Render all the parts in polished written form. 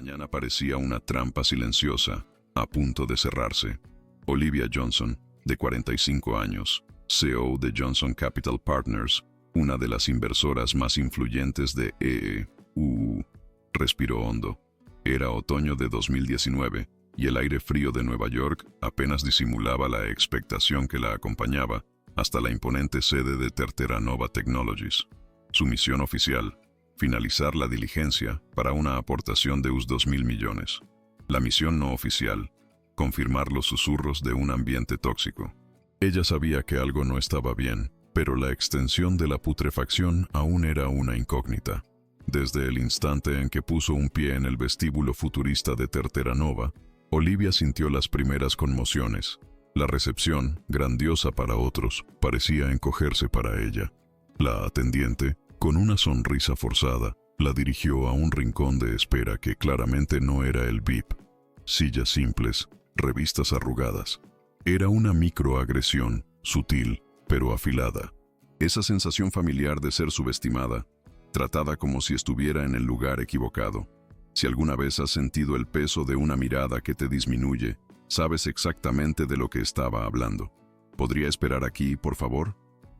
mañana parecía una trampa silenciosa, a punto de cerrarse. Olivia Johnson, de 45 años, CEO de Johnson Capital Partners, una de las inversoras más influyentes de EEUU, respiró hondo. Era otoño de 2019 y el aire frío de Nueva York apenas disimulaba la expectación que la acompañaba hasta la imponente sede de Terranova Technologies. Su misión oficial: finalizar la diligencia para una aportación de US $2.000 millones. La misión no oficial: confirmar los susurros de un ambiente tóxico. Ella sabía que algo no estaba bien, pero la extensión de la putrefacción aún era una incógnita. Desde el instante en que puso un pie en el vestíbulo futurista de Terranova, Olivia sintió las primeras conmociones. La recepción, grandiosa para otros, parecía encogerse para ella. La atendiente, con una sonrisa forzada, la dirigió a un rincón de espera que claramente no era el VIP. Sillas simples, revistas arrugadas. Era una microagresión, sutil, pero afilada. Esa sensación familiar de ser subestimada, tratada como si estuviera en el lugar equivocado. Si alguna vez has sentido el peso de una mirada que te disminuye, sabes exactamente de lo que estaba hablando. ¿Podría esperar aquí, por favor?,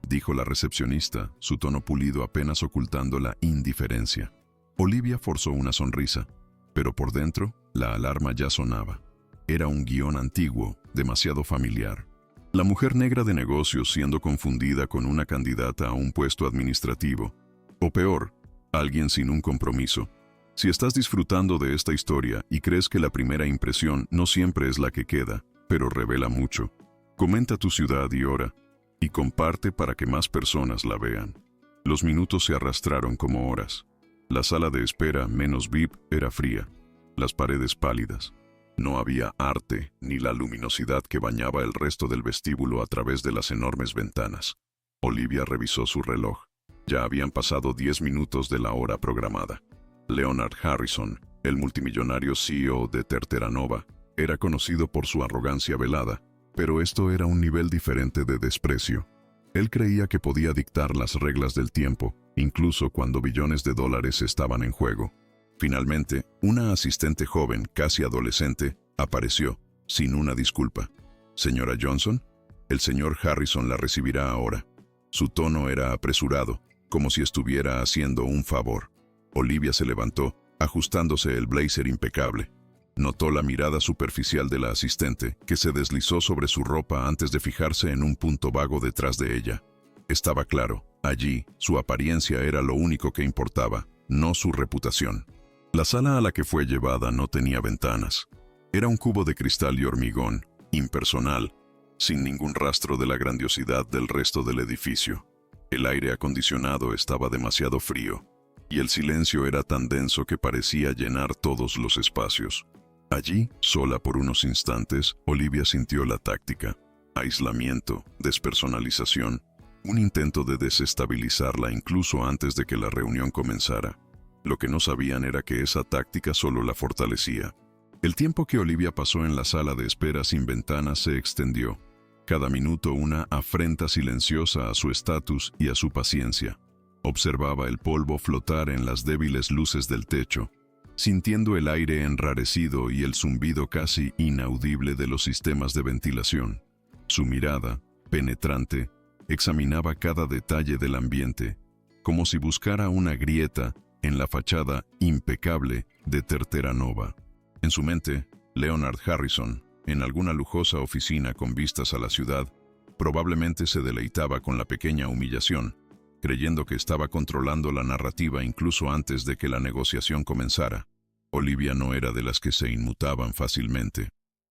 dijo la recepcionista, su tono pulido apenas ocultando la indiferencia. Olivia forzó una sonrisa, pero por dentro, la alarma ya sonaba. Era un guión antiguo, demasiado familiar. La mujer negra de negocios siendo confundida con una candidata a un puesto administrativo. O peor, alguien sin un compromiso. Si estás disfrutando de esta historia y crees que la primera impresión no siempre es la que queda, pero revela mucho, comenta tu ciudad y hora, y comparte para que más personas la vean. Los minutos se arrastraron como horas. La sala de espera, menos VIP, era fría, las paredes pálidas. No había arte ni la luminosidad que bañaba el resto del vestíbulo a través de las enormes ventanas. Olivia revisó su reloj. Ya habían pasado 10 minutos de la hora programada. Leonard Harrison, el multimillonario CEO de Terranova, era conocido por su arrogancia velada, pero esto era un nivel diferente de desprecio. Él creía que podía dictar las reglas del tiempo, incluso cuando billones de dólares estaban en juego. Finalmente, una asistente joven, casi adolescente, apareció, sin una disculpa. «Señora Johnson, el señor Harrison la recibirá ahora». Su tono era apresurado, como si estuviera haciendo un favor. Olivia se levantó, ajustándose el blazer impecable. Notó la mirada superficial de la asistente, que se deslizó sobre su ropa antes de fijarse en un punto vago detrás de ella. Estaba claro, allí, su apariencia era lo único que importaba, no su reputación. La sala a la que fue llevada no tenía ventanas. Era un cubo de cristal y hormigón, impersonal, sin ningún rastro de la grandiosidad del resto del edificio. El aire acondicionado estaba demasiado frío, y el silencio era tan denso que parecía llenar todos los espacios. Allí, sola por unos instantes, Olivia sintió la táctica: aislamiento, despersonalización, un intento de desestabilizarla incluso antes de que la reunión comenzara. Lo que no sabían era que esa táctica solo la fortalecía. El tiempo que Olivia pasó en la sala de espera sin ventanas se extendió. Cada minuto una afrenta silenciosa a su estatus y a su paciencia. Observaba el polvo flotar en las débiles luces del techo, sintiendo el aire enrarecido y el zumbido casi inaudible de los sistemas de ventilación. Su mirada, penetrante, examinaba cada detalle del ambiente, como si buscara una grieta en la fachada impecable de Terranova. En su mente, Leonard Harrison, en alguna lujosa oficina con vistas a la ciudad, probablemente se deleitaba con la pequeña humillación, creyendo que estaba controlando la narrativa incluso antes de que la negociación comenzara. Olivia no era de las que se inmutaban fácilmente.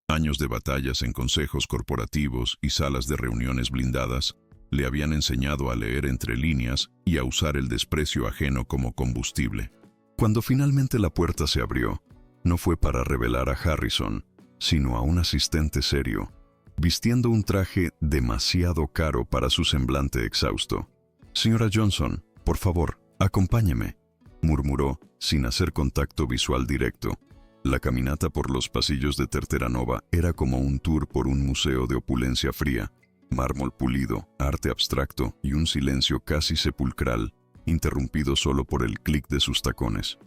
Años de batallas en consejos corporativos y salas de reuniones blindadas le habían enseñado a leer entre líneas y a usar el desprecio ajeno como combustible. Cuando finalmente la puerta se abrió, no fue para revelar a Harrison, sino a un asistente serio, vistiendo un traje demasiado caro para su semblante exhausto. «Señora Johnson, por favor, acompáñeme», murmuró, sin hacer contacto visual directo. La caminata por los pasillos de Terranova era como un tour por un museo de opulencia fría, mármol pulido, arte abstracto y un silencio casi sepulcral, interrumpido solo por el clic de sus tacones.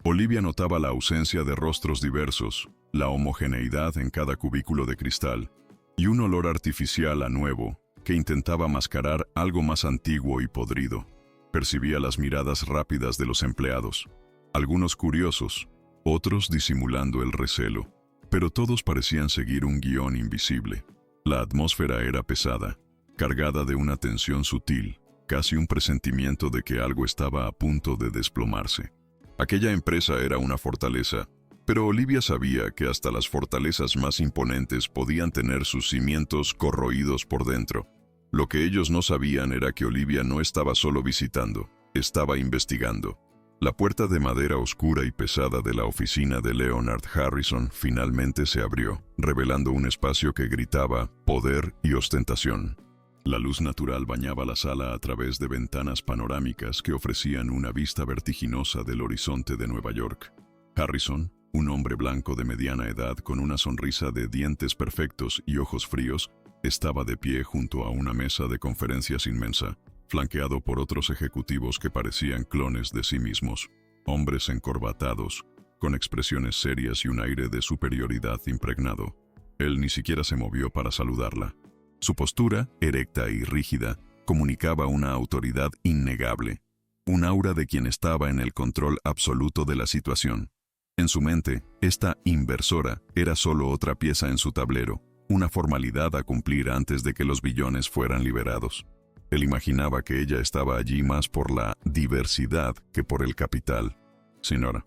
Olivia notaba la ausencia de rostros diversos, la homogeneidad en cada cubículo de cristal, y un olor artificial a nuevo que intentaba mascarar algo más antiguo y podrido. Percibía las miradas rápidas de los empleados, algunos curiosos, otros disimulando el recelo, pero todos parecían seguir un guión invisible. La atmósfera era pesada, cargada de una tensión sutil, casi un presentimiento de que algo estaba a punto de desplomarse. Aquella empresa era una fortaleza, pero Olivia sabía que hasta las fortalezas más imponentes podían tener sus cimientos corroídos por dentro. Lo que ellos no sabían era que Olivia no estaba solo visitando, estaba investigando. La puerta de madera oscura y pesada de la oficina de Leonard Harrison finalmente se abrió, revelando un espacio que gritaba poder y ostentación. La luz natural bañaba la sala a través de ventanas panorámicas que ofrecían una vista vertiginosa del horizonte de Nueva York. Harrison, un hombre blanco de mediana edad con una sonrisa de dientes perfectos y ojos fríos, estaba de pie junto a una mesa de conferencias inmensa, flanqueado por otros ejecutivos que parecían clones de sí mismos, hombres encorbatados, con expresiones serias y un aire de superioridad impregnado. Él ni siquiera se movió para saludarla. Su postura, erecta y rígida, comunicaba una autoridad innegable, un aura de quien estaba en el control absoluto de la situación. En su mente, esta inversora era solo otra pieza en su tablero, una formalidad a cumplir antes de que los billones fueran liberados. Él imaginaba que ella estaba allí más por la diversidad que por el capital. «Señora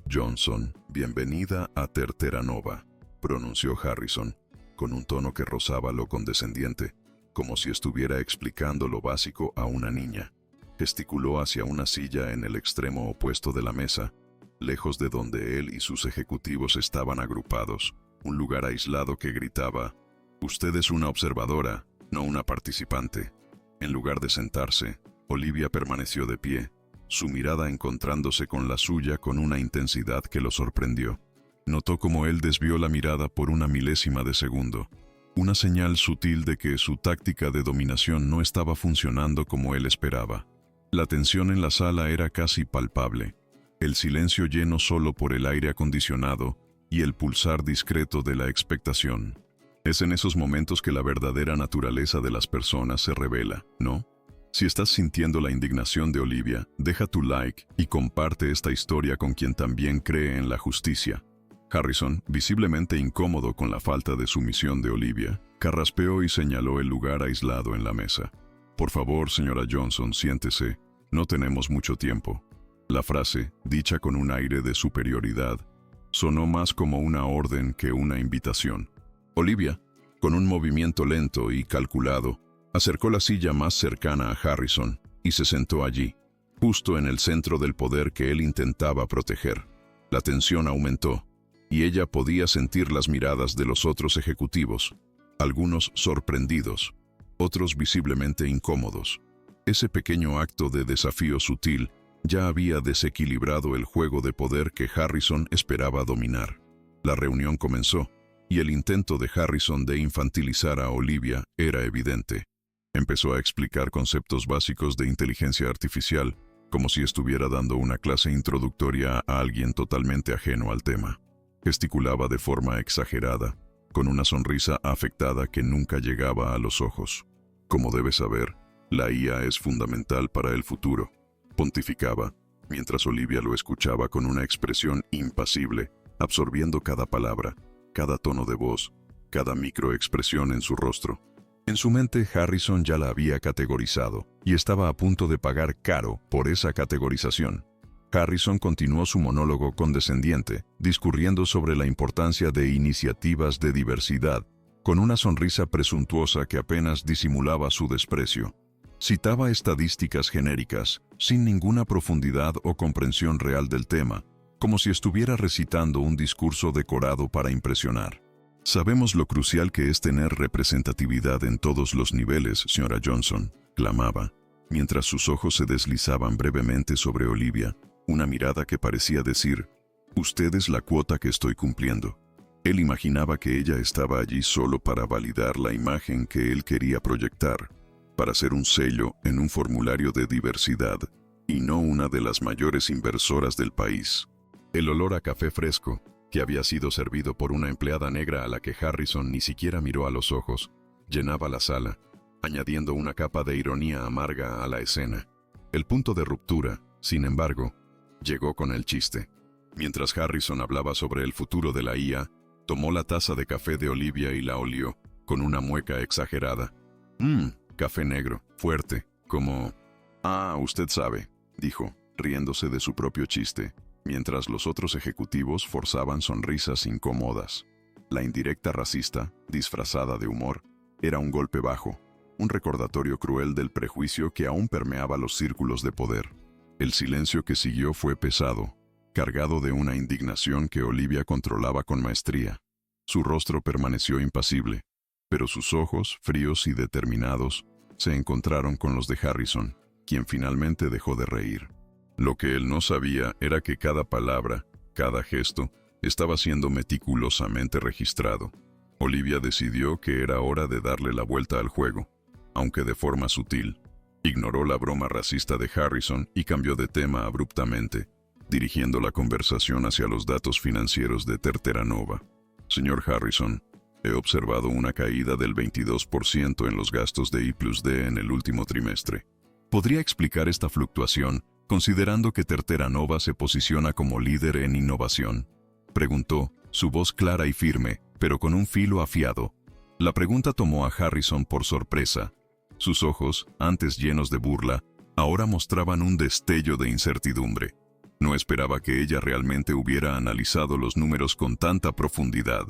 Johnson, bienvenida a Terranova», pronunció Harrison, con un tono que rozaba lo condescendiente, como si estuviera explicando lo básico a una niña. Gesticuló hacia una silla en el extremo opuesto de la mesa, lejos de donde él y sus ejecutivos estaban agrupados, un lugar aislado que gritaba: «Usted es una observadora, no una participante». En lugar de sentarse, Olivia permaneció de pie, su mirada encontrándose con la suya con una intensidad que lo sorprendió. Notó cómo él desvió la mirada por una milésima de segundo, una señal sutil de que su táctica de dominación no estaba funcionando como él esperaba. La tensión en la sala era casi palpable, el silencio lleno solo por el aire acondicionado y el pulsar discreto de la expectación. Es en esos momentos que la verdadera naturaleza de las personas se revela, ¿no? Si estás sintiendo la indignación de Olivia, deja tu like y comparte esta historia con quien también cree en la justicia. Harrison, visiblemente incómodo con la falta de sumisión de Olivia, carraspeó y señaló el lugar aislado en la mesa. «Por favor, señora Johnson, siéntese. No tenemos mucho tiempo». La frase, dicha con un aire de superioridad, sonó más como una orden que una invitación. Olivia, con un movimiento lento y calculado, acercó la silla más cercana a Harrison y se sentó allí, justo en el centro del poder que él intentaba proteger. La tensión aumentó, y ella podía sentir las miradas de los otros ejecutivos, algunos sorprendidos, otros visiblemente incómodos. Ese pequeño acto de desafío sutil ya había desequilibrado el juego de poder que Harrison esperaba dominar. La reunión comenzó, y el intento de Harrison de infantilizar a Olivia era evidente. Empezó a explicar conceptos básicos de inteligencia artificial, como si estuviera dando una clase introductoria a alguien totalmente ajeno al tema. Gesticulaba de forma exagerada, con una sonrisa afectada que nunca llegaba a los ojos. «Como debes saber, la IA es fundamental para el futuro», pontificaba, mientras Olivia lo escuchaba con una expresión impasible, absorbiendo cada palabra, cada tono de voz, cada microexpresión en su rostro. En su mente, Harrison ya la había categorizado, y estaba a punto de pagar caro por esa categorización. Harrison continuó su monólogo condescendiente, discurriendo sobre la importancia de iniciativas de diversidad, con una sonrisa presuntuosa que apenas disimulaba su desprecio. Citaba estadísticas genéricas, sin ninguna profundidad o comprensión real del tema, como si estuviera recitando un discurso decorado para impresionar. «Sabemos lo crucial que es tener representatividad en todos los niveles, señora Johnson», clamaba, mientras sus ojos se deslizaban brevemente sobre Olivia, una mirada que parecía decir: «Usted es la cuota que estoy cumpliendo». Él imaginaba que ella estaba allí solo para validar la imagen que él quería proyectar, para ser un sello en un formulario de diversidad, y no una de las mayores inversoras del país. El olor a café fresco, que había sido servido por una empleada negra a la que Harrison ni siquiera miró a los ojos, llenaba la sala, añadiendo una capa de ironía amarga a la escena. El punto de ruptura, sin embargo, llegó con el chiste. Mientras Harrison hablaba sobre el futuro de la IA, tomó la taza de café de Olivia y la olió, con una mueca exagerada. Café negro, fuerte, como... Ah, usted sabe, dijo, riéndose de su propio chiste, mientras los otros ejecutivos forzaban sonrisas incómodas. La indirecta racista, disfrazada de humor, era un golpe bajo, un recordatorio cruel del prejuicio que aún permeaba los círculos de poder. El silencio que siguió fue pesado, cargado de una indignación que Olivia controlaba con maestría. Su rostro permaneció impasible, pero sus ojos, fríos y determinados, se encontraron con los de Harrison, quien finalmente dejó de reír. Lo que él no sabía era que cada palabra, cada gesto, estaba siendo meticulosamente registrado. Olivia decidió que era hora de darle la vuelta al juego, aunque de forma sutil. Ignoró la broma racista de Harrison y cambió de tema abruptamente, dirigiendo la conversación hacia los datos financieros de Terteranova. Señor Harrison, he observado una caída del 22% en los gastos de I+D en el último trimestre. ¿Podría explicar esta fluctuación, considerando que Terteranova se posiciona como líder en innovación? Preguntó, su voz clara y firme, pero con un filo afiado. La pregunta tomó a Harrison por sorpresa. Sus ojos, antes llenos de burla, ahora mostraban un destello de incertidumbre. No esperaba que ella realmente hubiera analizado los números con tanta profundidad.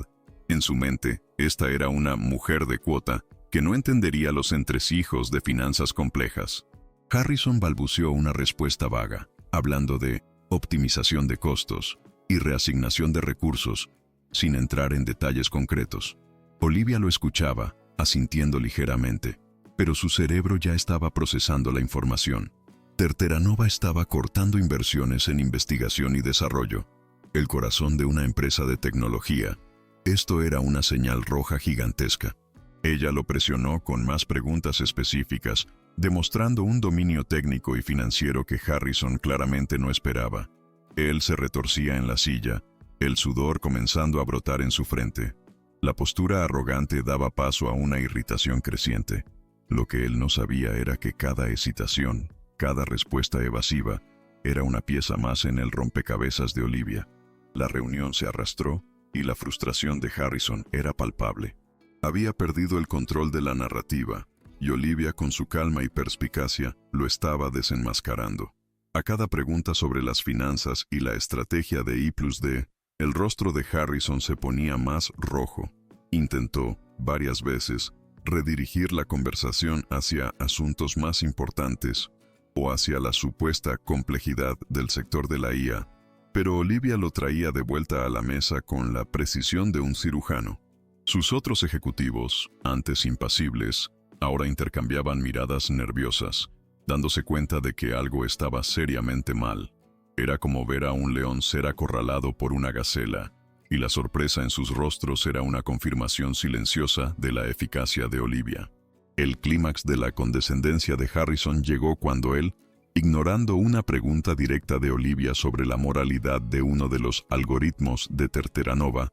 En su mente, esta era una mujer de cuota que no entendería los entresijos de finanzas complejas. Harrison balbuceó una respuesta vaga, hablando de optimización de costos y reasignación de recursos, sin entrar en detalles concretos. Olivia lo escuchaba, asintiendo ligeramente, pero su cerebro ya estaba procesando la información. Terteranova estaba cortando inversiones en investigación y desarrollo, el corazón de una empresa de tecnología. Esto era una señal roja gigantesca. Ella lo presionó con más preguntas específicas, demostrando un dominio técnico y financiero que Harrison claramente no esperaba. Él se retorcía en la silla, el sudor comenzando a brotar en su frente. La postura arrogante daba paso a una irritación creciente. Lo que él no sabía era que cada hesitación, cada respuesta evasiva, era una pieza más en el rompecabezas de Olivia. La reunión se arrastró y la frustración de Harrison era palpable. Había perdido el control de la narrativa, y Olivia, con su calma y perspicacia, lo estaba desenmascarando. A cada pregunta sobre las finanzas y la estrategia de I+D, el rostro de Harrison se ponía más rojo. Intentó, varias veces, redirigir la conversación hacia asuntos más importantes o hacia la supuesta complejidad del sector de la IA, pero Olivia lo traía de vuelta a la mesa con la precisión de un cirujano. Sus otros ejecutivos, antes impasibles, ahora intercambiaban miradas nerviosas, dándose cuenta de que algo estaba seriamente mal. Era como ver a un león ser acorralado por una gacela, y la sorpresa en sus rostros era una confirmación silenciosa de la eficacia de Olivia. El clímax de la condescendencia de Harrison llegó cuando él, ignorando una pregunta directa de Olivia sobre la moralidad de uno de los algoritmos de Terteranova,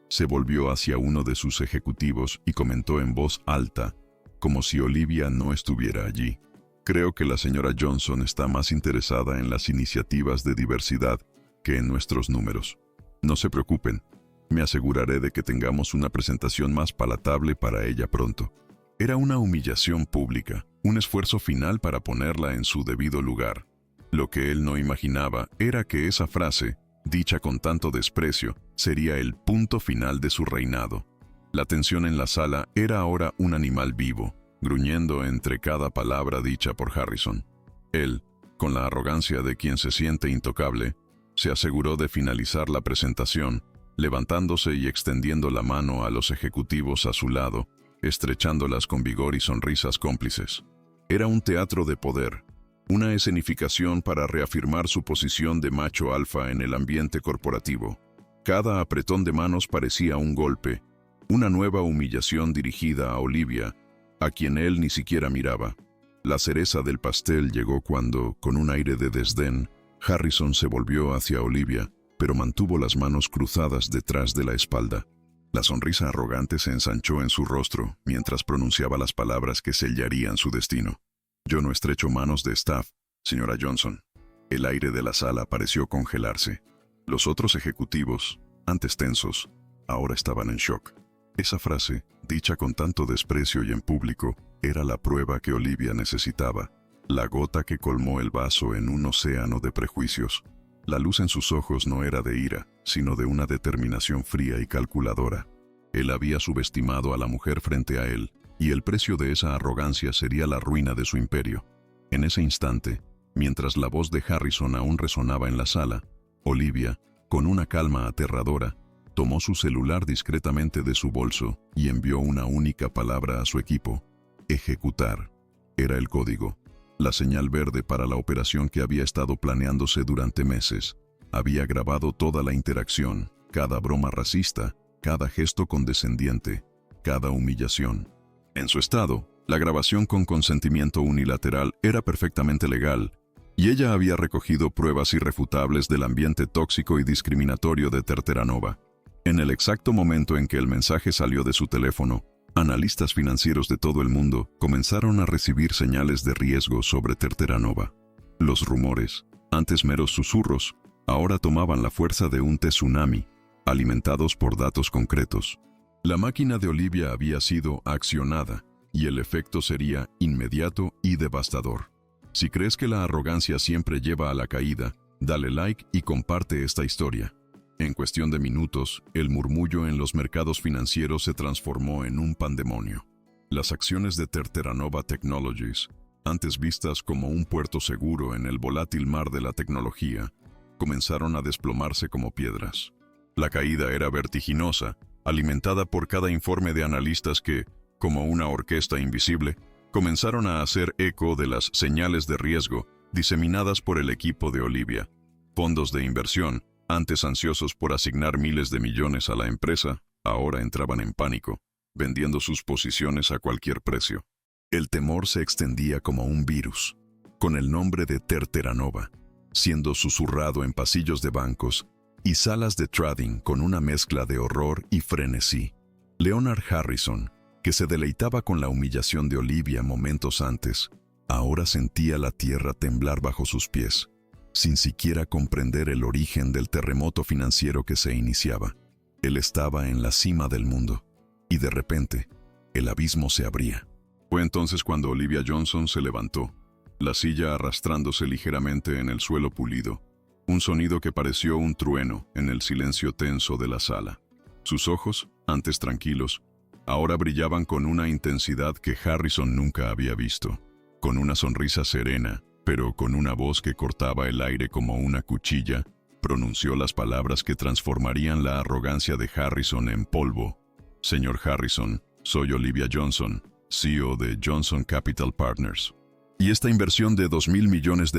se volvió hacia uno de sus ejecutivos y comentó en voz alta, como si Olivia no estuviera allí. Creo que la señora Johnson está más interesada en las iniciativas de diversidad que en nuestros números. No se preocupen, me aseguraré de que tengamos una presentación más palatable para ella pronto. Era una humillación pública, un esfuerzo final para ponerla en su debido lugar. Lo que él no imaginaba era que esa frase, dicha con tanto desprecio, sería el punto final de su reinado. La tensión en la sala era ahora un animal vivo, gruñendo entre cada palabra dicha por Harrison. Él, con la arrogancia de quien se siente intocable, se aseguró de finalizar la presentación, levantándose y extendiendo la mano a los ejecutivos a su lado, estrechándolas con vigor y sonrisas cómplices. Era un teatro de poder, una escenificación para reafirmar su posición de macho alfa en el ambiente corporativo. Cada apretón de manos parecía un golpe, una nueva humillación dirigida a Olivia, a quien él ni siquiera miraba. La cereza del pastel llegó cuando, con un aire de desdén, Harrison se volvió hacia Olivia, pero mantuvo las manos cruzadas detrás de la espalda. La sonrisa arrogante se ensanchó en su rostro mientras pronunciaba las palabras que sellarían su destino. Yo no estrecho manos de staff, señora Johnson. El aire de la sala pareció congelarse. Los otros ejecutivos, antes tensos, ahora estaban en shock. Esa frase, dicha con tanto desprecio y en público, era la prueba que Olivia necesitaba, la gota que colmó el vaso en un océano de prejuicios. La luz en sus ojos no era de ira, sino de una determinación fría y calculadora. Él había subestimado a la mujer frente a él, y el precio de esa arrogancia sería la ruina de su imperio. En ese instante, mientras la voz de Harrison aún resonaba en la sala, Olivia, con una calma aterradora, tomó su celular discretamente de su bolso y envió una única palabra a su equipo: ejecutar. Era el código, la señal verde para la operación que había estado planeándose durante meses. Había grabado toda la interacción, cada broma racista, cada gesto condescendiente, cada humillación. En su estado, la grabación con consentimiento unilateral era perfectamente legal, y ella había recogido pruebas irrefutables del ambiente tóxico y discriminatorio de Terteranova. En el exacto momento en que el mensaje salió de su teléfono, analistas financieros de todo el mundo comenzaron a recibir señales de riesgo sobre Terteranova. Los rumores, antes meros susurros, ahora tomaban la fuerza de un tsunami, alimentados por datos concretos. La máquina de Olivia había sido accionada, y el efecto sería inmediato y devastador. Si crees que la arrogancia siempre lleva a la caída, dale like y comparte esta historia. En cuestión de minutos, el murmullo en los mercados financieros se transformó en un pandemonio. Las acciones de Terteranova Technologies, antes vistas como un puerto seguro en el volátil mar de la tecnología, comenzaron a desplomarse como piedras. La caída era vertiginosa, alimentada por cada informe de analistas que, como una orquesta invisible, comenzaron a hacer eco de las señales de riesgo diseminadas por el equipo de Olivia. Fondos de inversión, antes ansiosos por asignar miles de millones a la empresa, ahora entraban en pánico, vendiendo sus posiciones a cualquier precio. El temor se extendía como un virus, con el nombre de Terteranova, siendo susurrado en pasillos de bancos y salas de trading con una mezcla de horror y frenesí. Leonard Harrison, que se deleitaba con la humillación de Olivia momentos antes, ahora sentía la tierra temblar bajo sus pies, sin siquiera comprender el origen del terremoto financiero que se iniciaba. Él estaba en la cima del mundo, y de repente, el abismo se abría. Fue entonces cuando Olivia Johnson se levantó, la silla arrastrándose ligeramente en el suelo pulido, un sonido que pareció un trueno en el silencio tenso de la sala. Sus ojos, antes tranquilos, ahora brillaban con una intensidad que Harrison nunca había visto, con una sonrisa serena, pero con una voz que cortaba el aire como una cuchilla, pronunció las palabras que transformarían la arrogancia de Harrison en polvo. Señor Harrison, soy Olivia Johnson, CEO de Johnson Capital Partners. Y esta inversión de $2,000 millones,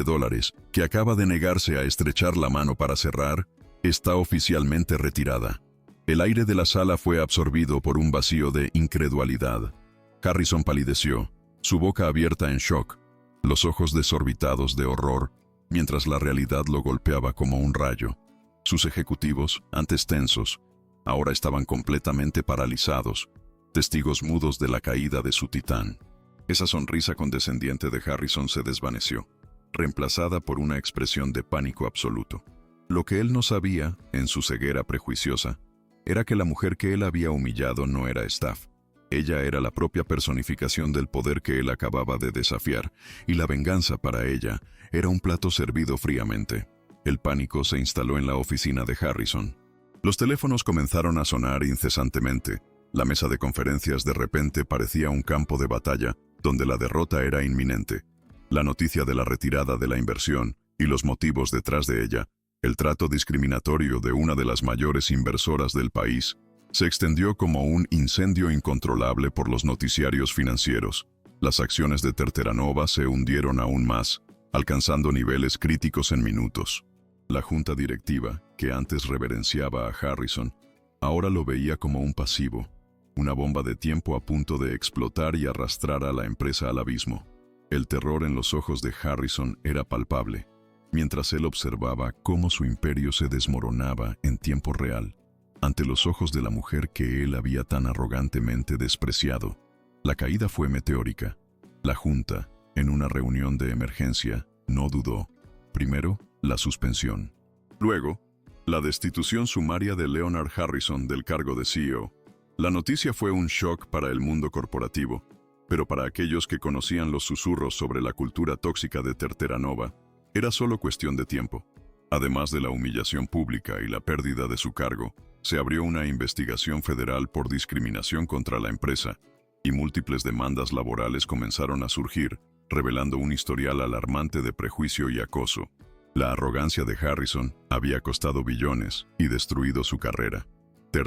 que acaba de negarse a estrechar la mano para cerrar, está oficialmente retirada. El aire de la sala fue absorbido por un vacío de incredulidad. Harrison palideció, su boca abierta en shock, los ojos desorbitados de horror, mientras la realidad lo golpeaba como un rayo. Sus ejecutivos, antes tensos, ahora estaban completamente paralizados, testigos mudos de la caída de su titán. Esa sonrisa condescendiente de Harrison se desvaneció, reemplazada por una expresión de pánico absoluto. Lo que él no sabía, en su ceguera prejuiciosa, era que la mujer que él había humillado no era Staff. Ella era la propia personificación del poder que él acababa de desafiar, y la venganza para ella era un plato servido fríamente. El pánico se instaló en la oficina de Harrison. Los teléfonos comenzaron a sonar incesantemente. La mesa de conferencias de repente parecía un campo de batalla, donde la derrota era inminente. La noticia de la retirada de la inversión y los motivos detrás de ella, el trato discriminatorio de una de las mayores inversoras del país, se extendió como un incendio incontrolable por los noticiarios financieros. Las acciones de Terteranova se hundieron aún más, alcanzando niveles críticos en minutos. La junta directiva, que antes reverenciaba a Harrison, ahora lo veía como un pasivo, una bomba de tiempo a punto de explotar y arrastrar a la empresa al abismo. El terror en los ojos de Harrison era palpable. mientras él observaba cómo su imperio se desmoronaba en tiempo real, ante los ojos de la mujer que él había tan arrogantemente despreciado. La caída fue meteórica. La Junta, en una reunión de emergencia, no dudó. Primero, la suspensión. Luego, la destitución sumaria de Leonard Harrison del cargo de CEO. La noticia fue un shock para el mundo corporativo, pero para aquellos que conocían los susurros sobre la cultura tóxica de Terranova, era solo cuestión de tiempo. Además de la humillación pública y la pérdida de su cargo, se abrió una investigación federal por discriminación contra la empresa, y múltiples demandas laborales comenzaron a surgir, revelando un historial alarmante de prejuicio y acoso. La arrogancia de Harrison había costado billones y destruido su carrera.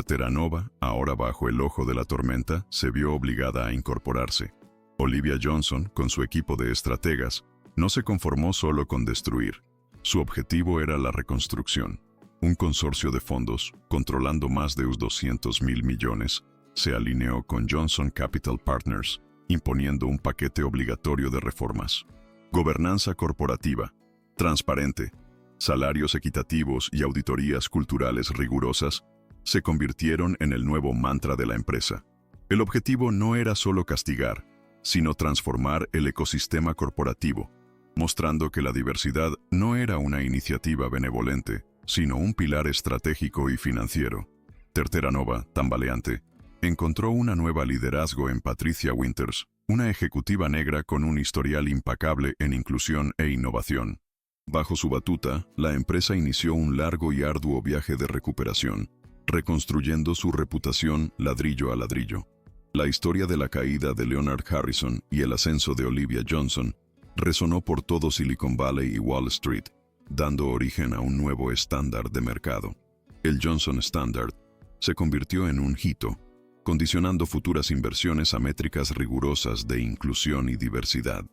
Terranova, ahora bajo el ojo de la tormenta, se vio obligada a incorporarse. Olivia Johnson, con su equipo de estrategas, no se conformó solo con destruir. Su objetivo era la reconstrucción. Un consorcio de fondos, controlando más de 200.000 millones, se alineó con Johnson Capital Partners, imponiendo un paquete obligatorio de reformas. Gobernanza corporativa, transparente, salarios equitativos y auditorías culturales rigurosas se convirtieron en el nuevo mantra de la empresa. El objetivo no era solo castigar, sino transformar el ecosistema corporativo, mostrando que la diversidad no era una iniciativa benevolente, sino un pilar estratégico y financiero. Terranova, tambaleante, encontró una nueva liderazgo en Patricia Winters, una ejecutiva negra con un historial impecable en inclusión e innovación. Bajo su batuta, la empresa inició un largo y arduo viaje de recuperación, reconstruyendo su reputación ladrillo a ladrillo. La historia de la caída de Leonard Harrison y el ascenso de Olivia Johnson resonó por todo Silicon Valley y Wall Street, dando origen a un nuevo estándar de mercado. El Johnson Standard se convirtió en un hito, condicionando futuras inversiones a métricas rigurosas de inclusión y diversidad.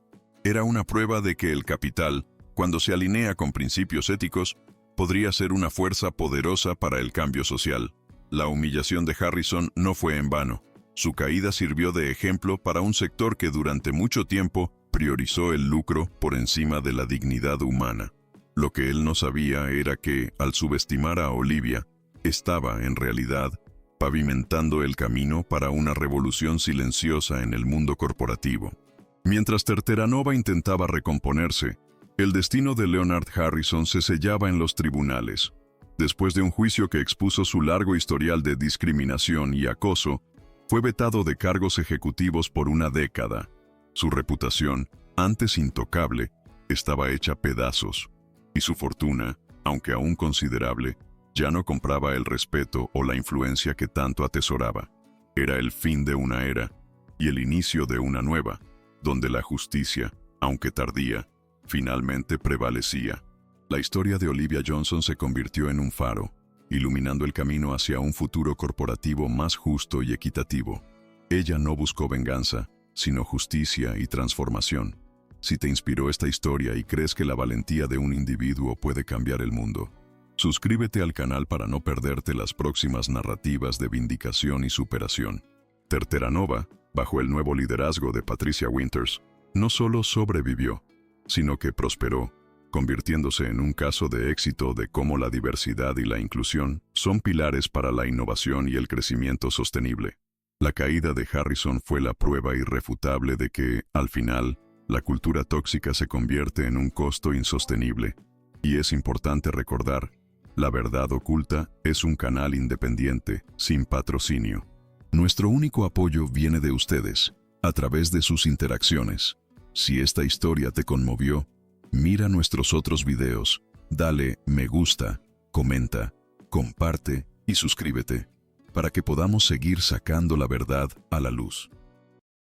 Era una prueba de que el capital, cuando se alinea con principios éticos, podría ser una fuerza poderosa para el cambio social. La humillación de Harrison no fue en vano. Su caída sirvió de ejemplo para un sector que durante mucho tiempo priorizó el lucro por encima de la dignidad humana. Lo que él no sabía era que, al subestimar a Olivia, estaba, en realidad, pavimentando el camino para una revolución silenciosa en el mundo corporativo. Mientras Terranova intentaba recomponerse, el destino de Leonard Harrison se sellaba en los tribunales. Después de un juicio que expuso su largo historial de discriminación y acoso, fue vetado de cargos ejecutivos por una década. Su reputación, antes intocable, estaba hecha pedazos, y su fortuna, aunque aún considerable, ya no compraba el respeto o la influencia que tanto atesoraba. Era el fin de una era y el inicio de una nueva, donde la justicia, aunque tardía, finalmente prevalecía. La historia de Olivia Johnson se convirtió en un faro, iluminando el camino hacia un futuro corporativo más justo y equitativo. Ella no buscó venganza, sino justicia y transformación. Si te inspiró esta historia y crees que la valentía de un individuo puede cambiar el mundo, suscríbete al canal para no perderte las próximas narrativas de vindicación y superación. Terranova, bajo el nuevo liderazgo de Patricia Winters, no solo sobrevivió, sino que prosperó, convirtiéndose en un caso de éxito de cómo la diversidad y la inclusión son pilares para la innovación y el crecimiento sostenible. La caída de Harrison fue la prueba irrefutable de que, al final, la cultura tóxica se convierte en un costo insostenible. Y es importante recordar, La Verdad Oculta es un canal independiente, sin patrocinio. Nuestro único apoyo viene de ustedes, a través de sus interacciones. Si esta historia te conmovió, mira nuestros otros videos, dale me gusta, comenta, comparte y suscríbete, para que podamos seguir sacando la verdad a la luz.